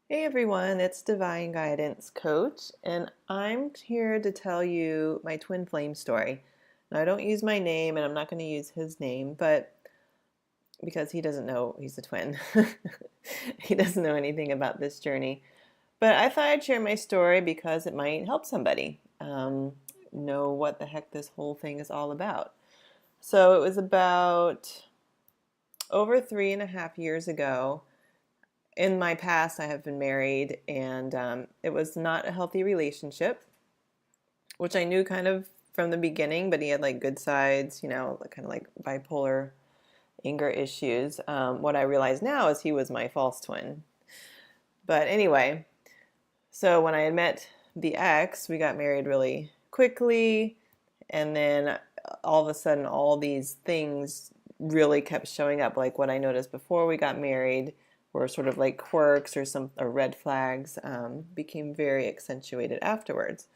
Hey everyone, it's Divine Guidance Coach, and I'm here to tell you my twin flame story. Now, I don't use my name, and I'm not going to use his name, but because he doesn't know he's a twin, he doesn't know anything about this journey. But I thought I'd share my story because it might help somebody know what the heck this whole thing is all about. So it was about over 3.5 years ago. In my past, I have been married, and it was not a healthy relationship, which I knew kind of from the beginning, but he had like good sides, kind of like bipolar anger issues. What I realize now is he was my false twin. But anyway, so when I had met the ex, we got married really quickly, and then all of a sudden, all these things really kept showing up. Like what I noticed before we got married were sort of like quirks or red flags, became very accentuated afterwards.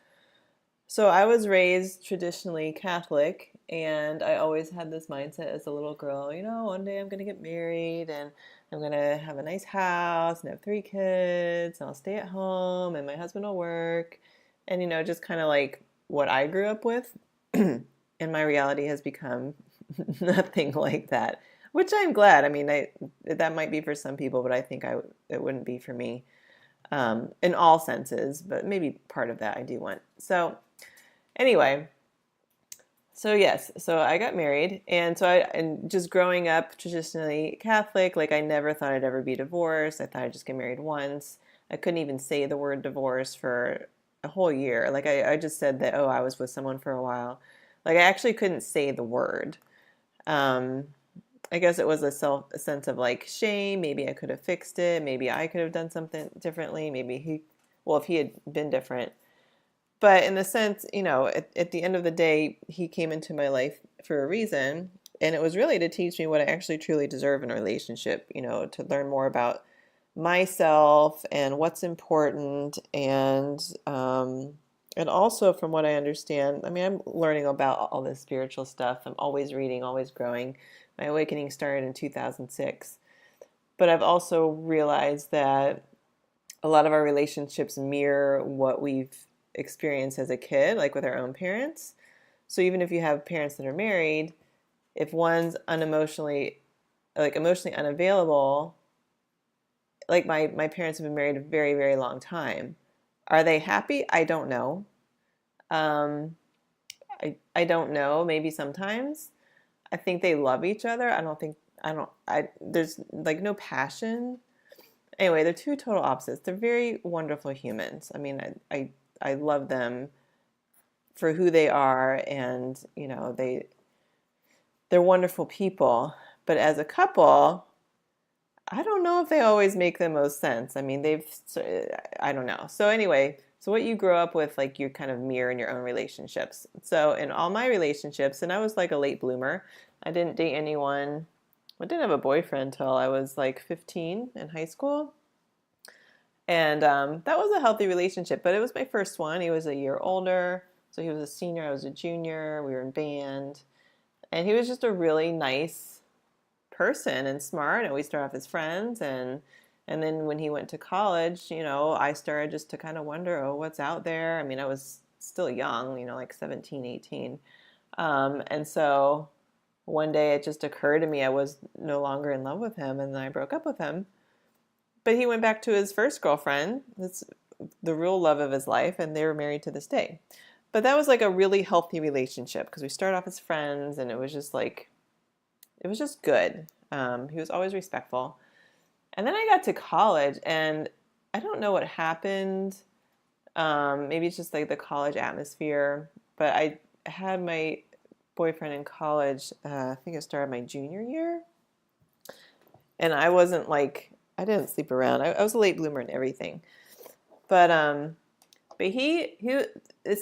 So I was raised traditionally Catholic, and I always had this mindset as a little girl, one day I'm going to get married and I'm going to have a nice house and have 3 kids and I'll stay at home and my husband will work. And, just kind of like what I grew up with. And my reality has become nothing like that, which I'm glad. I mean, that might be for some people, but I think it wouldn't be for me in all senses, but maybe part of that I do want. So anyway, so yes, so I got married, and and just growing up traditionally Catholic, like I never thought I'd ever be divorced. I thought I'd just get married once. I couldn't even say the word divorce for a whole year. Like I just said that, oh, I was with someone for a while. Like I actually couldn't say the word. Um, I guess it was a sense of like shame. Maybe I could have fixed it. Maybe I could have done something differently. Well, if he had been different, but in the sense, at the end of the day, he came into my life for a reason. And it was really to teach me what I actually truly deserve in a relationship, to learn more about myself and what's important. And also from what I understand, I mean, I'm learning about all this spiritual stuff. I'm always reading, always growing. My awakening started in 2006. But I've also realized that a lot of our relationships mirror what we've experienced as a kid, like with our own parents. So even if you have parents that are married, if one's emotionally unavailable, like my parents have been married a very, very long time. Are they happy? I don't know. Um, I don't know. Maybe sometimes. I think they love each other. There's like no passion. Anyway, they're two total opposites. They're very wonderful humans. I mean, I love them for who they are, and they're wonderful people. But as a couple, I don't know if they always make the most sense. I mean, I don't know. So anyway, so what you grow up with, like you kind of mirror in your own relationships. So in all my relationships, and I was like a late bloomer. I didn't date anyone. I didn't have a boyfriend till I was like 15 in high school. And that was a healthy relationship, but it was my first one. He was a year older. So he was a senior, I was a junior. We were in band. And he was just a really nice person and smart. And we started off as friends. And then when he went to college, I started just to kind of wonder, oh, what's out there? I mean, I was still young, like 17, 18. And so one day it just occurred to me I was no longer in love with him. And then I broke up with him. But he went back to his first girlfriend. That's the real love of his life, and they were married to this day. But that was like a really healthy relationship because we started off as friends, and it was just good. He was always respectful. And then I got to college, and I don't know what happened. Maybe it's just like the college atmosphere. But I had my boyfriend in college. I think it started my junior year, and I didn't sleep around. I was a late bloomer and everything. But he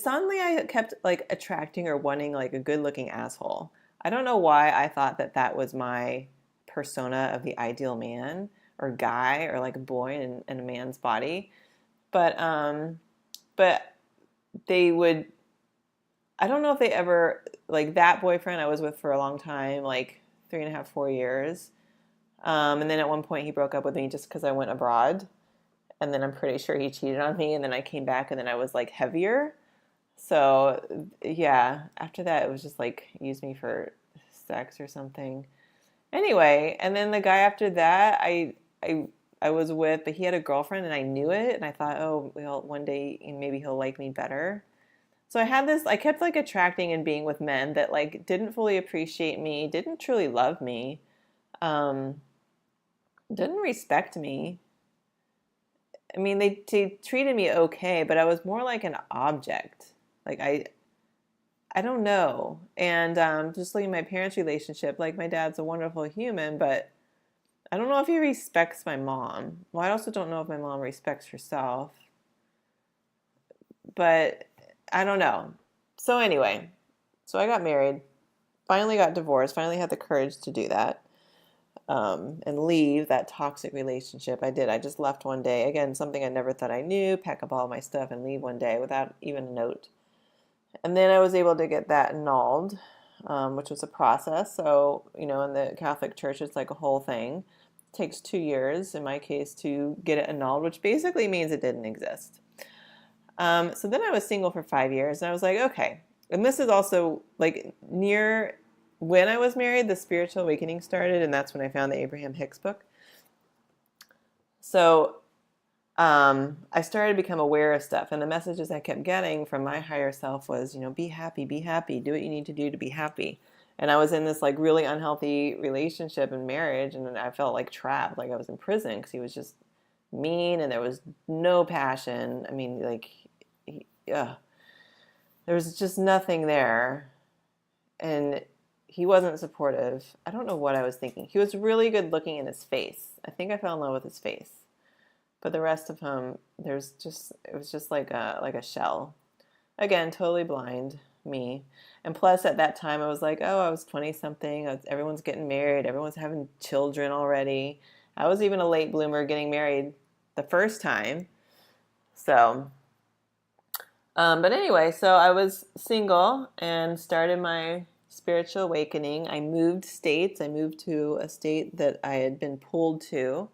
suddenly I kept like attracting or wanting like a good looking asshole. I don't know why I thought that was my persona of the ideal man or guy or like a boy in a man's body. But they would, I don't know if they ever, like that boyfriend I was with for a long time, like 3.5, 4 years. And then at one point he broke up with me just because I went abroad. and then I'm pretty sure he cheated on me, and then I came back, and then I was like heavier. So yeah, after that it was just like use me for sex or something. Anyway, and then the guy after that, I I was with, but he had a girlfriend and I knew it, and I thought, oh, well, one day maybe he'll like me better. So I had this, I kept like attracting and being with men that like didn't fully appreciate me, didn't truly love me, um, didn't respect me. I mean, they treated me okay, but I was more like an object. Like I don't know. And just looking at my parents' relationship, like my dad's a wonderful human, but I don't know if he respects my mom. Well, I also don't know if my mom respects herself, but I don't know. So anyway, so I got married, finally got divorced, finally had the courage to do that, and leave that toxic relationship. I did. I just left one day. Again, something I never thought I knew, pack up all my stuff and leave one day without even a note. And then I was able to get that annulled, which was a process. So, in the Catholic Church, it's like a whole thing. It takes 2 years, in my case, to get it annulled, which basically means it didn't exist. So then I was single for 5 years, and I was like, okay. And this is also like near when I was married, the spiritual awakening started, and that's when I found the Abraham Hicks book. So I started to become aware of stuff, and the messages I kept getting from my higher self was, be happy, do what you need to do to be happy. And I was in this like really unhealthy relationship and marriage, and I felt like trapped, like I was in prison because he was just mean, and there was no passion. I mean, like, there was just nothing there, and he wasn't supportive. I don't know what I was thinking. He was really good looking in his face. I think I fell in love with his face. But the rest of him, it was just like a shell. Again, totally blind, me. And plus at that time I was like, oh, I was 20 something. Everyone's getting married. Everyone's having children already. I was even a late bloomer getting married the first time. So, but anyway, so I was single and started my spiritual awakening. I moved states. I moved to a state that I had been pulled to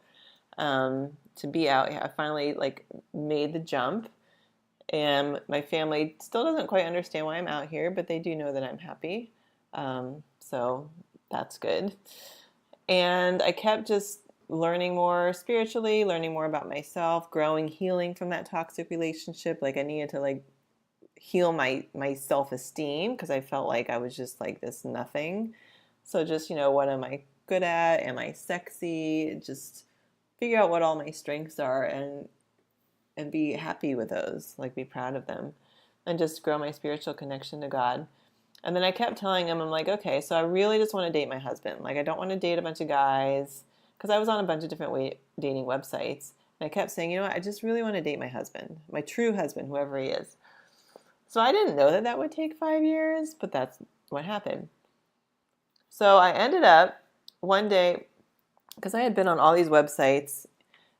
be out. I finally like made the jump, and my family still doesn't quite understand why I'm out here, but they do know that I'm happy. So that's good. And I kept just learning more spiritually, learning more about myself, growing, healing from that toxic relationship. Like I needed to like heal my self-esteem because I felt like I was just like this nothing. So just, what am I good at? Am I sexy? Just figure out what all my strengths are and be happy with those, like be proud of them, and just grow my spiritual connection to God. And then I kept telling him, I'm like, okay, so I really just want to date my husband. Like I don't want to date a bunch of guys, because I was on a bunch of different dating websites. And I kept saying, I just really want to date my husband, my true husband, whoever he is. So I didn't know that that would take 5 years, but that's what happened. So I ended up one day, because I had been on all these websites,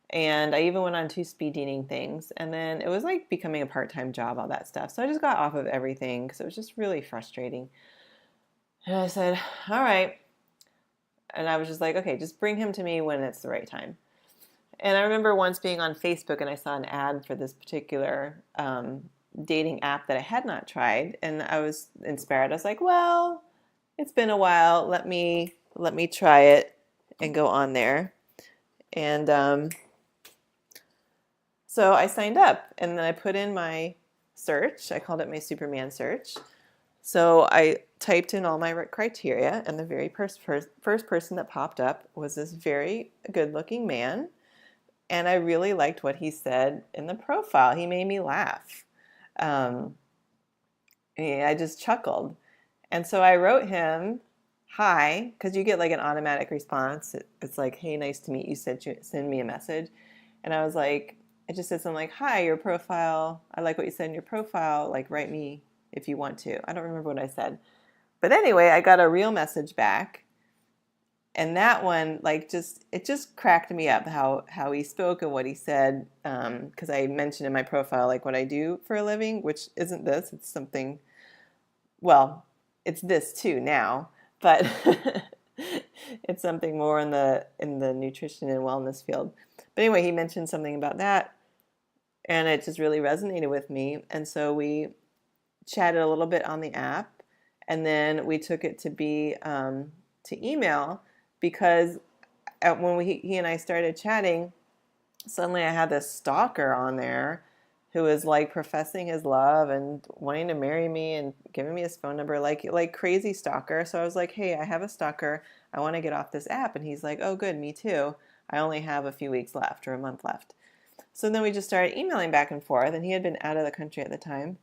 and I even went on 2 speed dating things, and then it was like becoming a part-time job, all that stuff. So I just got off of everything because it was just really frustrating. And I said, all right. And I was just like, okay, just bring him to me when it's the right time. And I remember once being on Facebook and I saw an ad for this particular dating app that I had not tried, and I was inspired. I was like, well, it's been a while. Let me try it and go on there. And so I signed up, and then I put in my search. I called it my Superman search. So I typed in all my criteria, and the very first person that popped up was this very good-looking man, and I really liked what he said in the profile. He made me laugh. I just chuckled. And so I wrote him, hi, because you get like an automatic response. It's like, hey, nice to meet you, send me a message. And I was like, it just said something like, hi, your profile, I like what you said in your profile, like write me if you want to. I don't remember what I said. But anyway, I got a real message back. And that one, like, it just cracked me up how he spoke and what he said, because I mentioned in my profile, like, what I do for a living, which isn't this. It's something, well, it's this too now, but it's something more in the nutrition and wellness field. But anyway, he mentioned something about that, and it just really resonated with me. And so we chatted a little bit on the app, and then we took it to be to email, because when he and I started chatting, suddenly I had this stalker on there who was like professing his love and wanting to marry me and giving me his phone number, like crazy stalker. So I was like, hey, I have a stalker. I want to get off this app. And he's like, oh, good, me too. I only have a few weeks left or a month left. So then we just started emailing back and forth, and he had been out of the country at the time.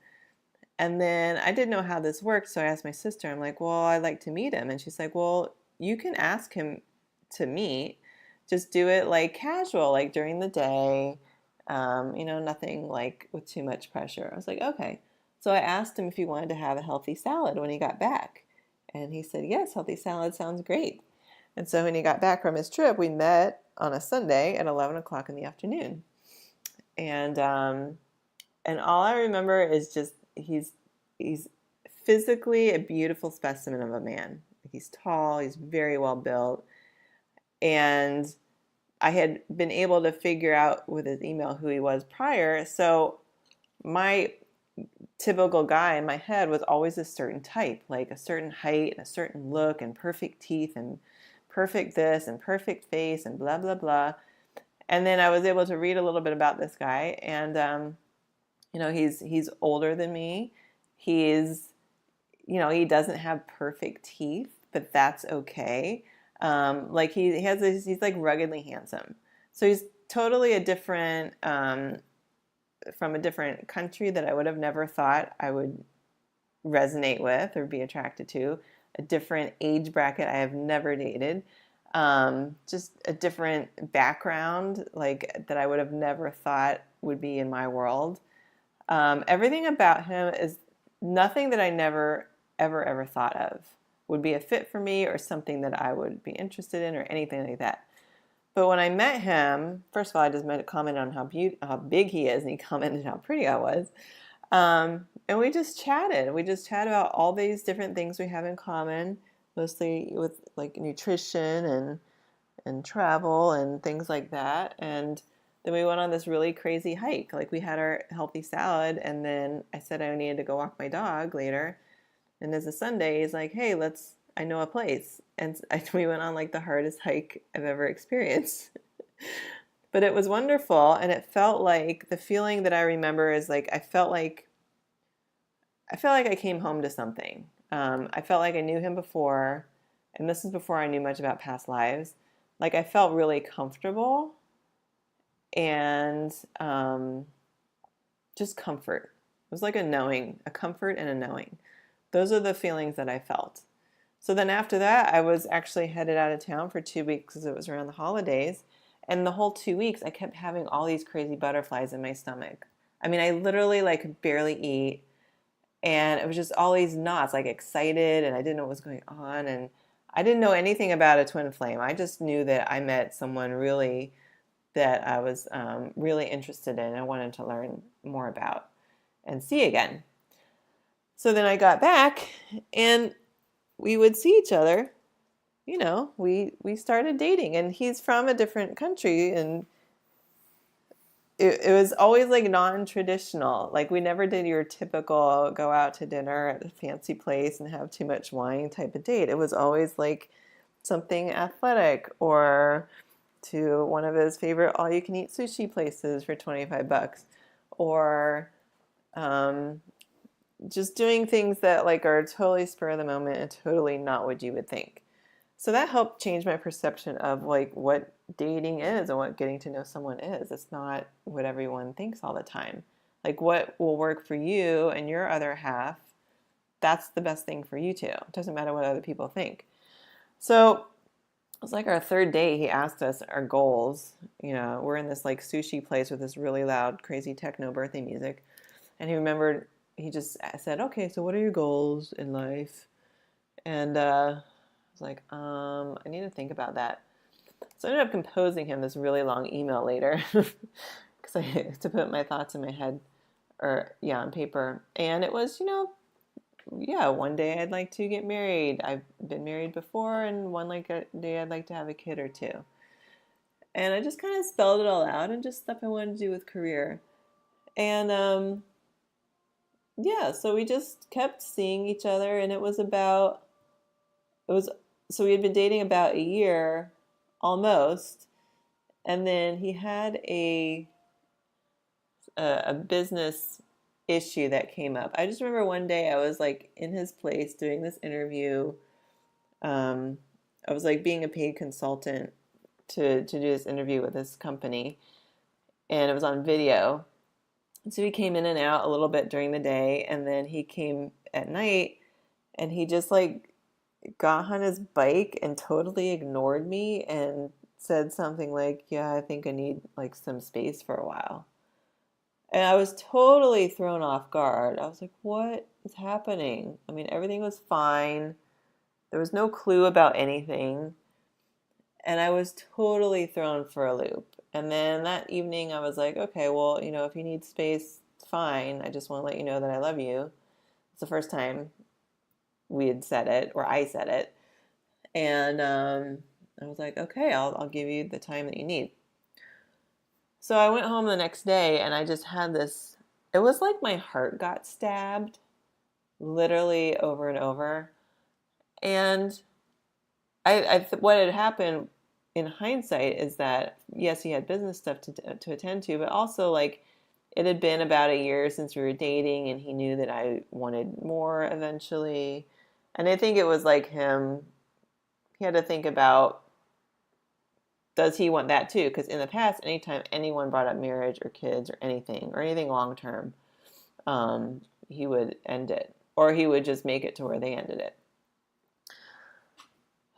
And then I didn't know how this worked, so I asked my sister, I'm like, well, I'd like to meet him. And she's like, well, you can ask him to meet. Just do it like casual, like during the day, nothing like with too much pressure. I was like, okay. So I asked him if he wanted to have a healthy salad when he got back. And he said, yes, healthy salad sounds great. And so when he got back from his trip, we met on a Sunday at 11 o'clock in the afternoon. And all I remember is just he's physically a beautiful specimen of a man. He's tall, he's very well built, and I had been able to figure out with his email who he was prior. So my typical guy in my head was always a certain type, like a certain height and a certain look and perfect teeth and perfect this and perfect face and blah blah blah. And then I was able to read a little bit about this guy, and he's older than me. He doesn't have perfect teeth, but that's okay. Like he's like ruggedly handsome. So he's totally a different, from a different country that I would have never thought I would resonate with or be attracted to. A different age bracket I have never dated. Just a different background, like that I would have never thought would be in my world. Everything about him is nothing that I never, ever thought of would be a fit for me or something that I would be interested in or anything like that. But when I met him, first of all, I just commented on how big he is, and he commented how pretty I was. And we just chatted. We just chatted about all these different things we have in common, mostly with like nutrition and travel and things like that. And then we went on this really crazy hike. Like we had our healthy salad, and then I said I needed to go walk my dog later. And as a Sunday, he's like, hey, I know a place. And we went on like the hardest hike I've ever experienced. But it was wonderful, and it felt like, the feeling that I remember is like, I felt like I came home to something. I felt like I knew him before, and this is before I knew much about past lives. Like I felt really comfortable and just comfort. It was like a knowing, a comfort and a knowing. Those are the feelings that I felt. So then after that, I was actually headed out of town for 2 weeks because it was around the holidays. And the whole 2 weeks, I kept having all these crazy butterflies in my stomach. I mean, I literally like could barely eat. And it was just all these knots, like excited, and I didn't know what was going on. And I didn't know anything about a twin flame. I just knew that I met someone really that I was really interested in and wanted to learn more about and see again. So then I got back, and we would see each other. We started dating, and he's from a different country, and it was always like non-traditional. Like we never did your typical go out to dinner at a fancy place and have too much wine type of date. It was always like something athletic, or to one of his favorite all-you-can-eat sushi places for $25, or just doing things that like are totally spur of the moment and totally not what you would think. So that helped change my perception of like what dating is and what getting to know someone is. It's not what everyone thinks all the time. Like what will work for you and your other half, that's the best thing for you too. It doesn't matter what other people think. So it was like our third date, he asked us our goals. We're in this like sushi place with this really loud, crazy techno birthday music. And he just said, okay, so what are your goals in life? And I was like, I need to think about that. So I ended up composing him this really long email later because I had to put my thoughts in my head on paper. And it was, one day I'd like to get married. I've been married before, and one day I'd like to have a kid or two. And I just kind of spelled it all out and just stuff I wanted to do with career. And yeah, so we just kept seeing each other, and it was so we had been dating about a year almost, and then he had a business issue that came up. I just remember one day I was like in his place doing this interview. Um, I was like being a paid consultant to do this interview with this company, and it was on video. So he came in and out a little bit during the day, and then he came at night, and he just like got on his bike and totally ignored me and said something like, "Yeah, I think I need like some space for a while." And I was totally thrown off guard. I was like, what is happening? I mean, everything was fine. There was no clue about anything. And I was totally thrown for a loop. And then that evening, I was like, okay, well, if you need space, fine. I just want to let you know that I love you. It's the first time we had said it, or I said it. And I was like, okay, I'll give you the time that you need. So I went home the next day and I just had this, it was like my heart got stabbed literally over and over. And what had happened in hindsight is that, yes, he had business stuff to attend to, but also like it had been about a year since we were dating and he knew that I wanted more eventually. And I think it was like he had to think about, does he want that too? Because in the past, anytime anyone brought up marriage or kids or anything long term, he would end it, or he would just make it to where they ended it.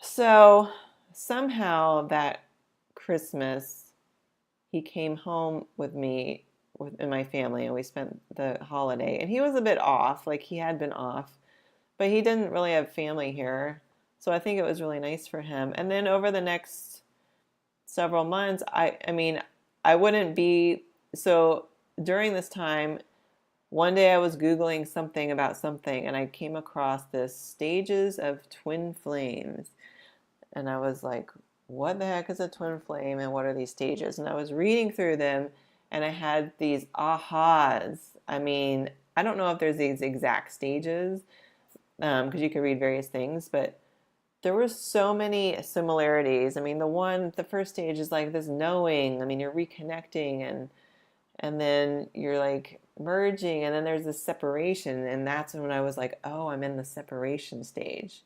So somehow that Christmas, he came home with me and my family, and we spent the holiday. And he was a bit off, like he had been off, but he didn't really have family here. So I think it was really nice for him. And then over the next several months, I mean, I wouldn't be so during this time. One day I was Googling something about something and I came across this stages of twin flames. And I was like, what the heck is a twin flame and what are these stages? And I was reading through them and I had these ahas. I mean, I don't know if there's these exact stages because you can read various things, but there were so many similarities. I mean, the first stage is like this knowing. I mean, you're reconnecting and then you're like merging and then there's this separation and that's when I was like, oh, I'm in the separation stage.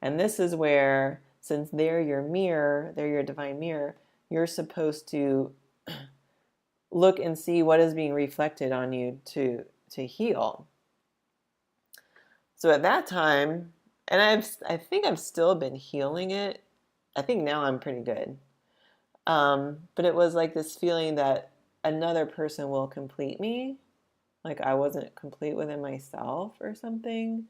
And this is where, since they're your mirror, they're your divine mirror, you're supposed to look and see what is being reflected on you to heal. So at that time, and I think I've still been healing it. I think now I'm pretty good. But it was like this feeling that another person will complete me, like I wasn't complete within myself or something.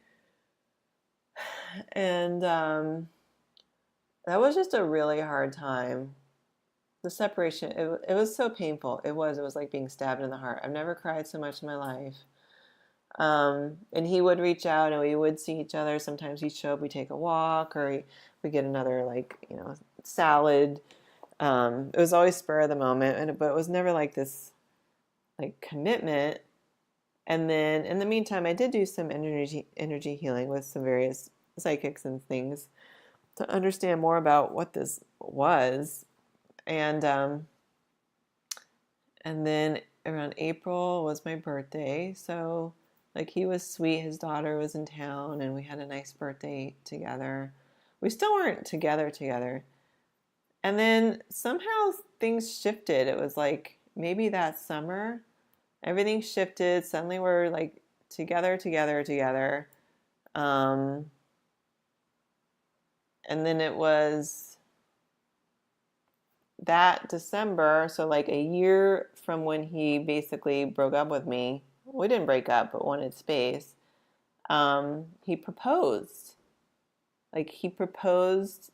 And that was just a really hard time. The separation, it was so painful. It was like being stabbed in the heart. I've never cried so much in my life. And he would reach out and we would see each other. Sometimes he'd show up, we take a walk, or we get another salad. It was always spur of the moment, but it was never like this like commitment. And then in the meantime, I did do some energy healing with some various psychics and things to understand more about what this was. And then around April was my birthday, so like he was sweet. His daughter was in town, and we had a nice birthday together. We still weren't together. And then somehow things shifted. It was like maybe that summer, everything shifted. Suddenly we're like together. Um, and then it was that December, so like a year from when he basically broke up with me. We didn't break up, but wanted space. He proposed. Like he proposed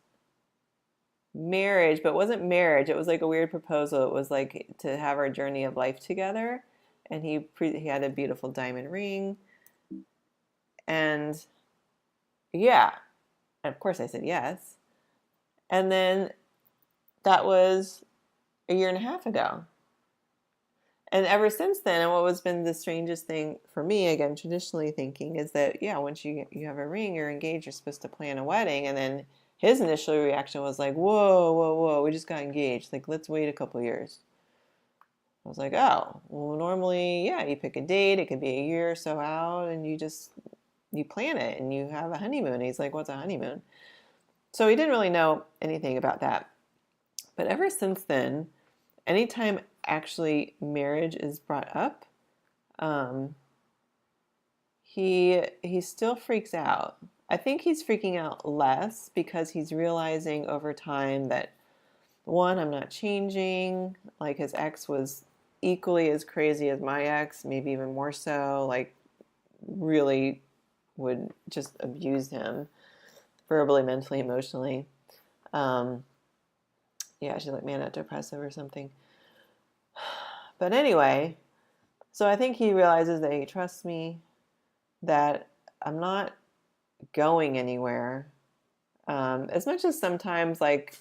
marriage, but it wasn't marriage. It was like a weird proposal. It was like to have our journey of life together. And he had a beautiful diamond ring. And yeah, and of course I said yes. And then that was a year and a half ago. And ever since then, and what has been the strangest thing for me, again, traditionally thinking, is that, yeah, once you have a ring, you're engaged, you're supposed to plan a wedding. And then his initial reaction was like, whoa, whoa, whoa, we just got engaged. Like, let's wait a couple years. I was like, oh, well, normally, yeah, you pick a date. It could be a year or so out, and you plan it, and you have a honeymoon. And he's like, what's a honeymoon? So he didn't really know anything about that. But ever since then, anytime actually marriage is brought up, um, he still freaks out. I think he's freaking out less because he's realizing over time that, one, I'm not changing. Like, his ex was equally as crazy as my ex, maybe even more so. Like, really would just abuse him verbally, mentally, emotionally. Um, yeah, she's like manic depressive or something. But anyway, so I think he realizes that he trusts me, that I'm not going anywhere. As much as sometimes, like,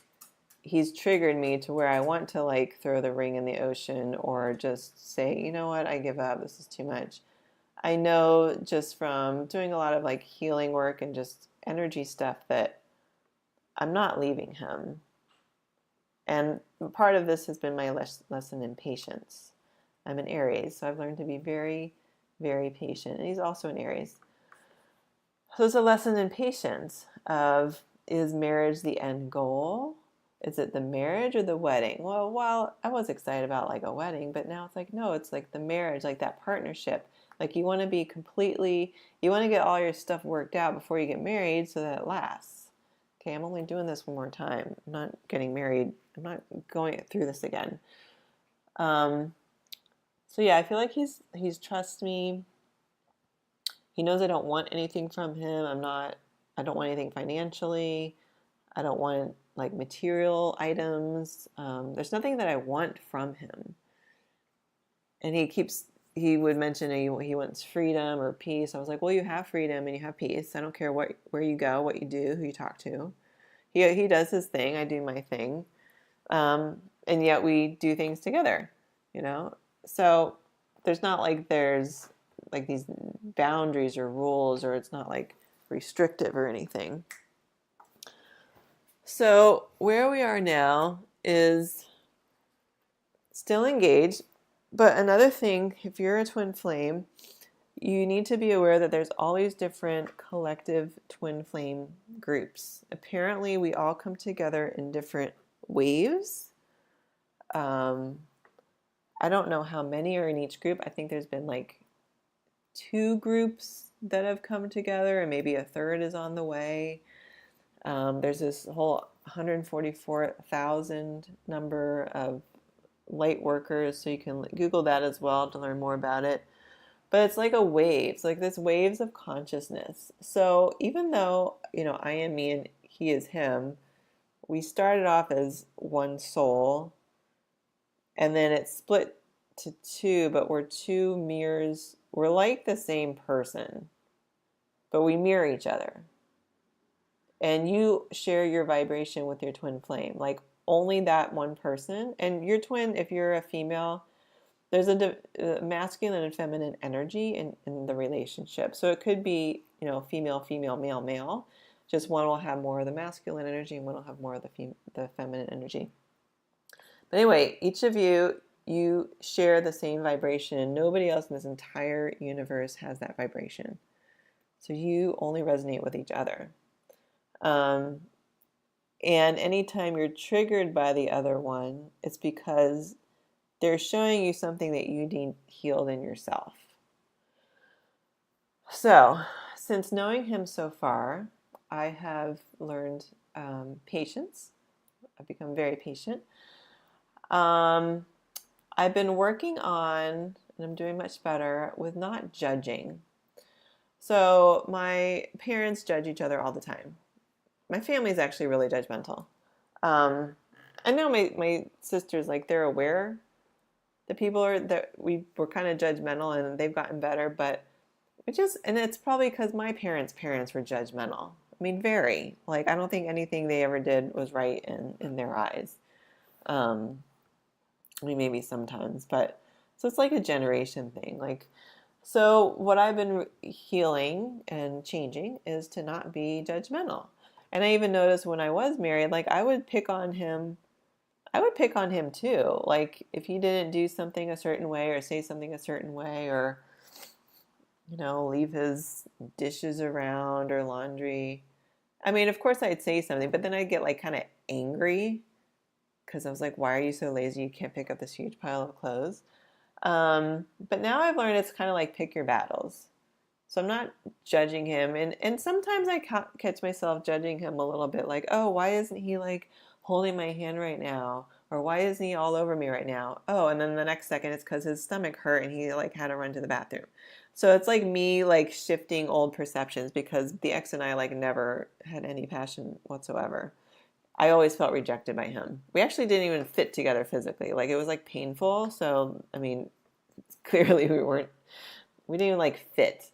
he's triggered me to where I want to, like, throw the ring in the ocean or just say, you know what, I give up. This is too much. I know just from doing a lot of, like, healing work and just energy stuff that I'm not leaving him. And part of this has been my lesson in patience. I'm an Aries, so I've learned to be very, very patient. And he's also an Aries. So it's a lesson in patience of, is marriage the end goal? Is it the marriage or the wedding? Well, while I was excited about like a wedding, but now it's like, no, it's like the marriage, like that partnership. Like, you want to be completely, you want to get all your stuff worked out before you get married so that it lasts. Okay, I'm only doing this one more time. I'm not getting married. I'm not going through this again. So yeah, I feel like he's trusts me. He knows I don't want anything from him. I don't want anything financially. I don't want like material items. There's nothing that I want from him. And he would mention he wants freedom or peace. I was like, well, you have freedom and you have peace. I don't care where you go, what you do, who you talk to. He does his thing. I do my thing. And yet we do things together, you know? So there's like these boundaries or rules, or it's not like restrictive or anything. So where we are now is still engaged. But another thing, if you're a twin flame, you need to be aware that there's always different collective twin flame groups. Apparently, we all come together in different waves. I don't know how many are in each group. I think there's been like 2 groups that have come together, and maybe a third is on the way. There's this whole 144,000 number of light workers, so you can Google that as well to learn more about it. But it's like a wave. It's like this waves of consciousness. So even though, I am me and he is him, we started off as one soul, and then it split to 2, but we're 2 mirrors. We're like the same person, but we mirror each other. And you share your vibration with your twin flame, like only that one person. And your twin, if you're a female, there's a masculine and feminine energy in the relationship. So it could be, female, female, male, male. Just one will have more of the masculine energy and one will have more of the feminine energy. But anyway, each of you share the same vibration. Nobody else in this entire universe has that vibration. So you only resonate with each other. And anytime you're triggered by the other one, it's because they're showing you something that you need healed in yourself. So, since knowing him so far, I have learned patience. I've become very patient. I've been working on, and I'm doing much better, with not judging. So, my parents judge each other all the time. My family is actually really judgmental. I know my sisters, like, they're aware that we were kind of judgmental, and they've gotten better, but and it's probably because my parents' were judgmental. I mean, very. Like, I don't think anything they ever did was right in their eyes. I mean, maybe sometimes, but so it's like a generation thing. Like, so what I've been healing and changing is to not be judgmental. And I even noticed when I was married, like I would pick on him. I would pick on him too. Like if he didn't do something a certain way or say something a certain way or, leave his dishes around or laundry. I mean, of course I'd say something, but then I'd get like kind of angry because I was like, why are you so lazy? You can't pick up this huge pile of clothes. But now I've learned it's kind of like pick your battles. So I'm not judging him. And sometimes I catch myself judging him a little bit like, oh, why isn't he like holding my hand right now? Or why isn't he all over me right now? Oh, and then the next second it's because his stomach hurt and he like had to run to the bathroom. So it's like me like shifting old perceptions because the ex and I like never had any passion whatsoever. I always felt rejected by him. We actually didn't even fit together physically. Like it was like painful. So, I mean, clearly we didn't even like fit.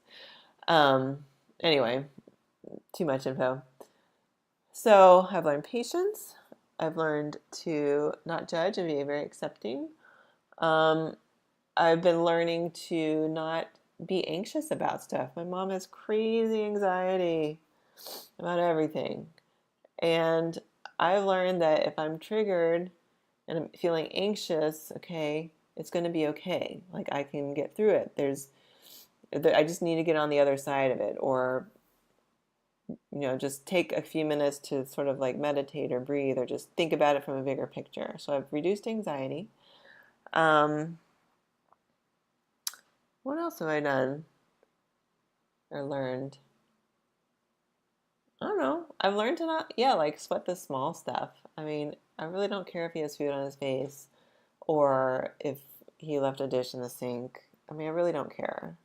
Um, anyway, too much info. So I've learned patience. I've learned to not judge and be very accepting. Um, I've been learning to not be anxious about stuff. My mom has crazy anxiety about everything. And I've learned that if I'm triggered and I'm feeling anxious, okay, it's going to be okay. Like I can get through it. I just need to get on the other side of it, or just take a few minutes to sort of like meditate or breathe or just think about it from a bigger picture. So I've reduced anxiety. Um, what else have I done or learned? I don't know. I've learned to not, yeah, like sweat the small stuff. I mean, I really don't care if he has food on his face or if he left a dish in the sink. I mean, I really don't care.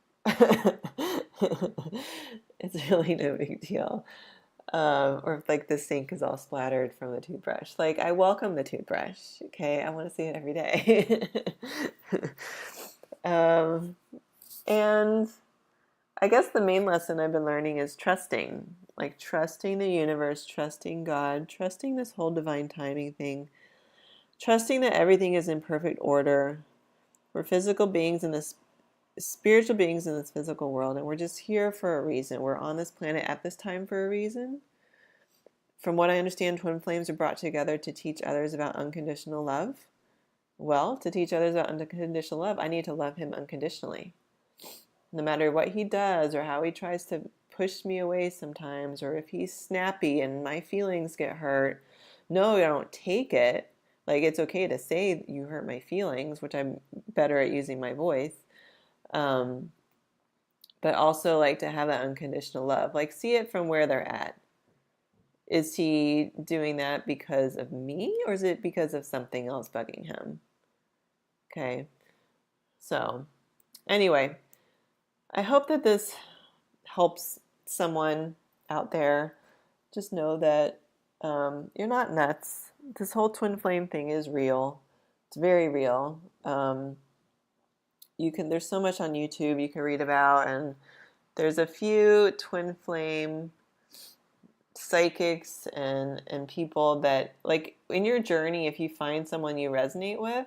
It's really no big deal. Or if like the sink is all splattered from the toothbrush. Like I welcome the toothbrush. Okay, I want to see it every day. um, and I guess the main lesson I've been learning is trusting. Like trusting the universe, trusting God, trusting this whole divine timing thing, trusting that everything is in perfect order. We're physical beings in this spiritual beings in this physical world, and we're just here for a reason. We're on this planet at this time for a reason. From what I understand, twin flames are brought together to teach others about unconditional love. Well, to teach others about unconditional love, I need to love him unconditionally. No matter what he does or how he tries to push me away sometimes, or if he's snappy and my feelings get hurt, no, I don't take it. Like it's okay to say you hurt my feelings, which I'm better at using my voice. Um, but also like to have that unconditional love. Like see it from where they're at. Is he doing that because of me or is it because of something else bugging him? Okay. So, anyway, I hope that this helps someone out there. Just know that you're not nuts. This whole twin flame thing is real. It's very real. There's so much on YouTube you can read about, and there's a few twin flame psychics and people that like in your journey, if you find someone you resonate with,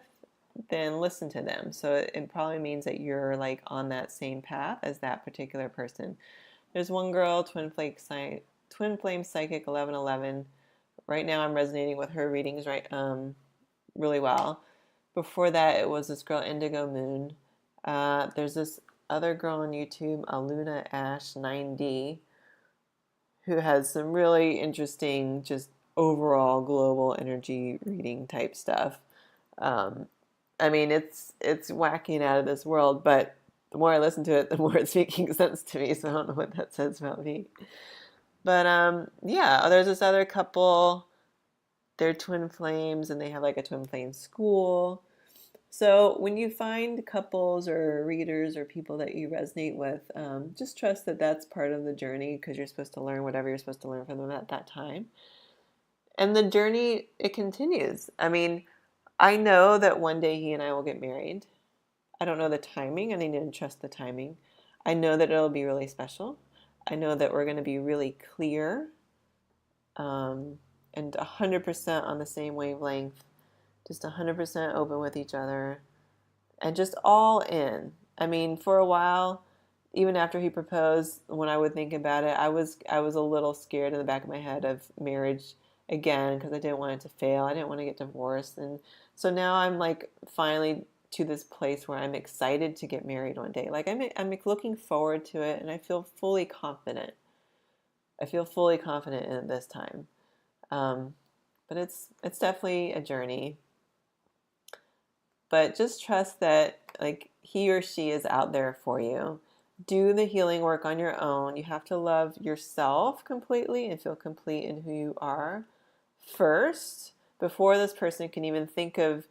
then listen to them. So it probably means that you're like on that same path as that particular person. There's one girl, twin flame psychic 1111. Right now I'm resonating with her readings really well. Before that it was this girl Indigo Moon. There's this other girl on YouTube, Aluna Ash 9D, who has some really interesting, just overall global energy reading type stuff. Um, I mean, it's whacking out of this world, but the more I listen to it, the more it's making sense to me. So I don't know what that says about me. But yeah, there's this other couple. They're twin flames, and they have like a twin flame school. So when you find couples or readers or people that you resonate with, just trust that that's part of the journey because you're supposed to learn whatever you're supposed to learn from them at that time. And the journey, it continues. I mean, I know that one day he and I will get married. I don't know the timing, and I need to trust the timing. I know that it'll be really special. I know that we're going to be really clear and 100% on the same wavelength. just 100% open with each other, and just all in. I mean, for a while, even after he proposed, when I would think about it, I was a little scared in the back of my head of marriage again because I didn't want it to fail. I didn't want to get divorced, and so now I'm like finally to this place where I'm excited to get married one day. Like I'm looking forward to it, and I feel fully confident. I feel fully confident in it this time. Um, but it's definitely a journey. But just trust that like he or she is out there for you. Do the healing work on your own. You have to love yourself completely and feel complete in who you are first before this person can even think of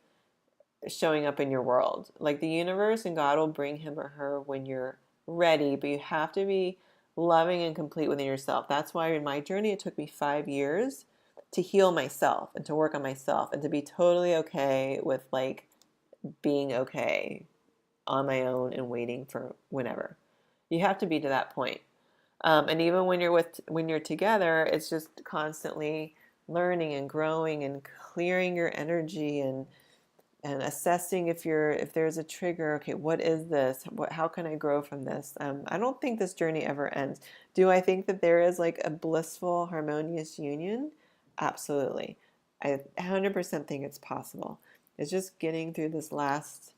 showing up in your world. Like the universe and God will bring him or her when you're ready, but you have to be loving and complete within yourself. That's why in my journey, it took me 5 years to heal myself and to work on myself and to be totally okay with like being okay on my own and waiting for whenever. You have to be to that point. And even when you're together, it's just constantly learning and growing and clearing your energy and assessing if there's a trigger. Okay, what is this? How can I grow from this? I don't think this journey ever ends. Do I think that there is like a blissful, harmonious union? Absolutely. I 100% think it's possible. It's just getting through this last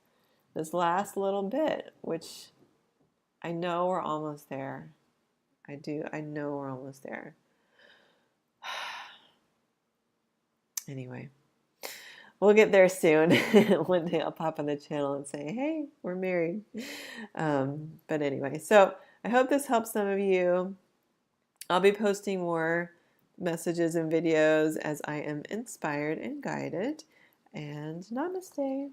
little bit, which I know we're almost there. I do. I know we're almost there. Anyway, we'll get there soon. One day I'll pop on the channel and say, hey, we're married. But anyway, so I hope this helps some of you. I'll be posting more messages and videos as I am inspired and guided. And namaste.